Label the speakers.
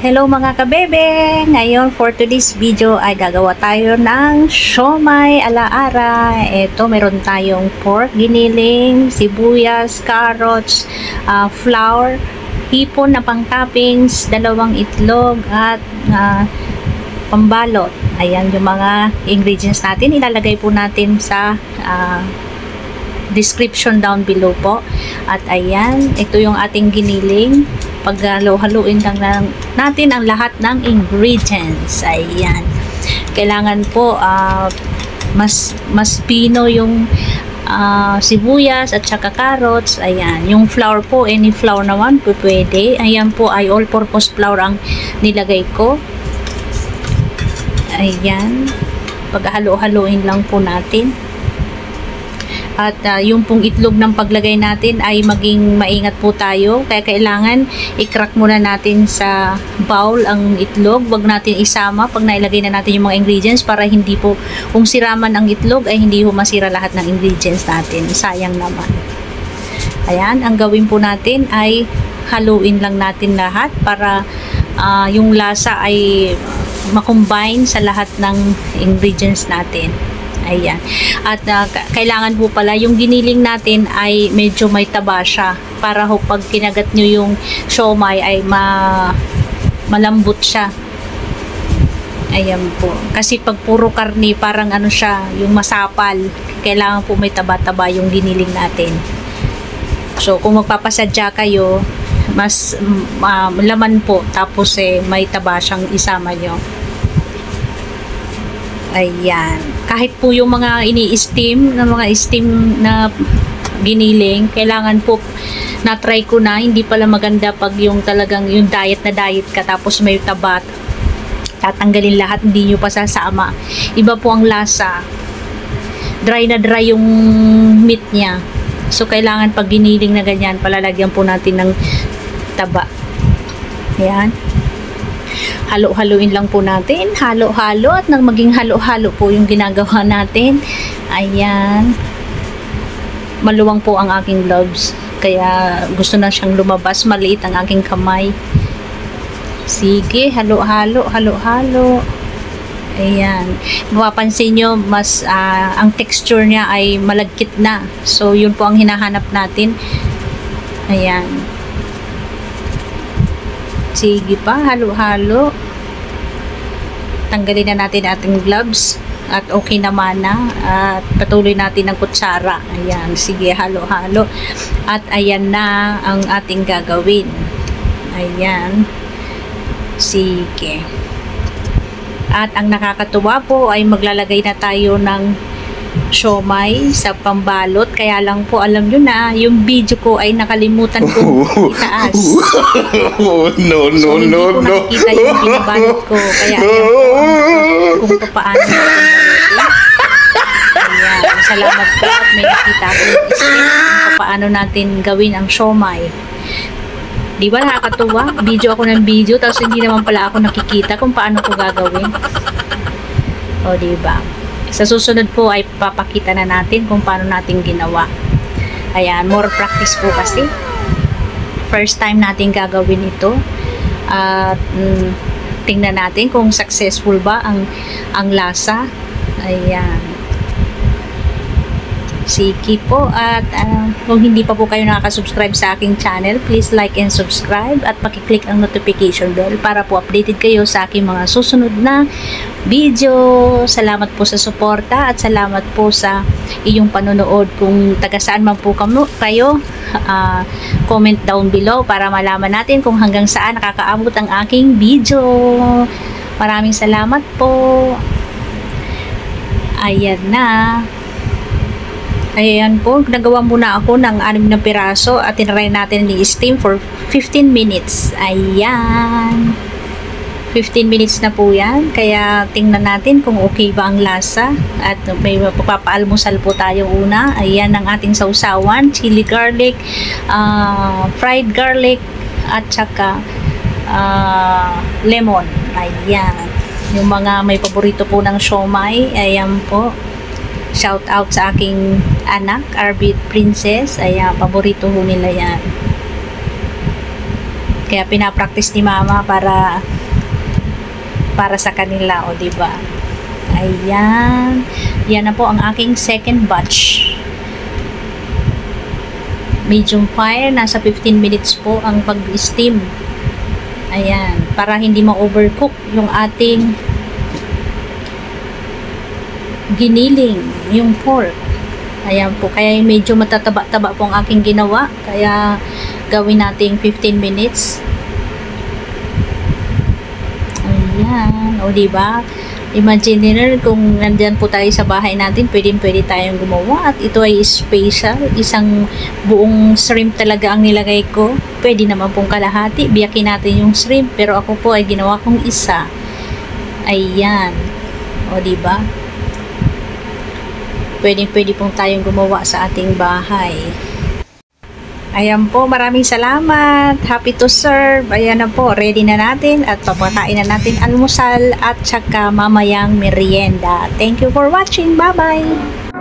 Speaker 1: Hello mga kabebe! Ngayon for today's video ay gagawa tayo ng siomai ala-ara. Ito meron tayong pork, giniling, sibuyas, carrots, flour, hipon na pang toppings, dalawang itlog at pambalot. Ayan yung mga ingredients natin. Ilalagay po natin sa description down below po. At ayan, ito yung ating giniling. Paghalo-haluin lang natin ang lahat ng ingredients. Ayan. Kailangan po mas pino yung sibuyas at saka carrots. Ayan. Yung flour po, any flour naman po pwede. Ayan po ay all-purpose flour ang nilagay ko. Ayan. Paghalo-haluin lang po natin. At yung pong itlog ng paglagay natin ay maging maingat po tayo. Kaya kailangan i-crack muna natin sa bowl ang itlog. Wag natin isama pag nailagay na natin yung mga ingredients para hindi po, kung siraman ang itlog ay hindi po masira lahat ng ingredients natin. Sayang naman. Ayan, ang gawin po natin ay haluin lang natin lahat para yung lasa ay makombine sa lahat ng ingredients natin. Ayan. At kailangan po pala yung giniling natin ay medyo may taba siya para ho pag kinagat nyo yung siomai ay malambot siya. Ayan po. Kasi pag puro karni parang ano siya, yung masapal. Kailangan po may taba-taba yung giniling natin. So kung magpapasadya kayo, mas laman po tapos may taba siyang isama nyo. Ayan. Kahit po yung mga ini-steam, steam na giniling, kailangan po na-try ko na, hindi pala maganda pag yung talagang yung diet na diet ka tapos may tabat. Tatanggalin lahat, hindi nyo pa sasama. Iba po ang lasa. Dry na dry yung meat niya. So, kailangan pag giniling na ganyan, palalagyan po natin ng taba. Ayan. Halo-haluin lang po natin. Halo-halo at nang maging halo-halo po yung ginagawa natin. Ayan. Maluwang po ang aking gloves. Kaya gusto na siyang lumabas. Maliit ang aking kamay. Sige, halo-halo, halo-halo. Ayan. Mapapansin nyo, mas ang texture niya ay malagkit na. So, yun po ang hinahanap natin. Ayan. Sige pa, halo-halo. Tanggalin na natin ating gloves. At okay naman na. At patuloy natin ng kutsara. Ayan, sige, halo-halo. At ayan na ang ating gagawin. Ayan. Sige. At ang nakakatuwa po ay maglalagay na tayo ng siomai sa pambalot. Kaya lang po, alam nyo na, yung video ko ay nakalimutan ko itaas.
Speaker 2: No.
Speaker 1: So, hindi ko nakikita yung binabalot ko. Kaya ayan po kung paano ayan, salamat po at may nakita ko kung paano natin gawin ang siomai. Di ba nakakatuwa? Video ako ng video tapos hindi naman pala ako nakikita kung paano ko gagawin. O di ba? Sa susunod po ay papakita na natin kung paano natin ginawa. Ayan, more practice po kasi. First time natin gagawin ito. At tingnan natin kung successful ba ang lasa. Ayan. Sige po. At kung hindi pa po kayo nakaka-subscribe sa aking channel, please like and subscribe at pakiclick ang notification bell para po updated kayo sa aking mga susunod na video. Salamat po sa suporta at salamat po sa iyong panonood. Kung taga saan man po kayo, comment down below para malaman natin kung hanggang saan nakakaabot ang aking video. Maraming salamat po. Ayan na. Ayan po, nagawa muna ako ng 6 na piraso at tinry natin i-steam for 15 minutes. Ayan. 15 minutes na po yan. Kaya tingnan natin kung okay ba ang lasa. At may papaalmusal po tayo una. Ayan ang ating sausawan. Chili garlic, fried garlic, at saka lemon. Ayan. Yung mga may paborito po ng siomai. Ayan po. Shout out sa aking anak, Arbit Princess. Ayan, paborito ho nila yan. Kaya pinapractice ni mama para sa kanila, o diba? Ayan. Yan na po ang aking second batch. Medium fire, nasa 15 minutes po ang pag-steam. Ayan, para hindi ma-overcook yung ating giniling, yung pork. Ayan po, kaya medyo matataba-taba po ang aking ginawa. Kaya gawin natin 15 minutes. Ayan, o diba? Imagine nyo kung nandyan po tayo sa bahay natin, pwede tayong gumawa. At ito ay special. Isang buong shrimp talaga ang nilagay ko. Pwede naman pong kalahati. Biyakin natin yung shrimp. Pero ako po ay ginawa kong isa. Ayan. O diba? Pwede pong tayong gumawa sa ating bahay. Ayan po, maraming salamat. Happy to serve. Ayan na po, ready na natin at papakain na natin almusal at saka mamayang merienda. Thank you for watching. Bye-bye!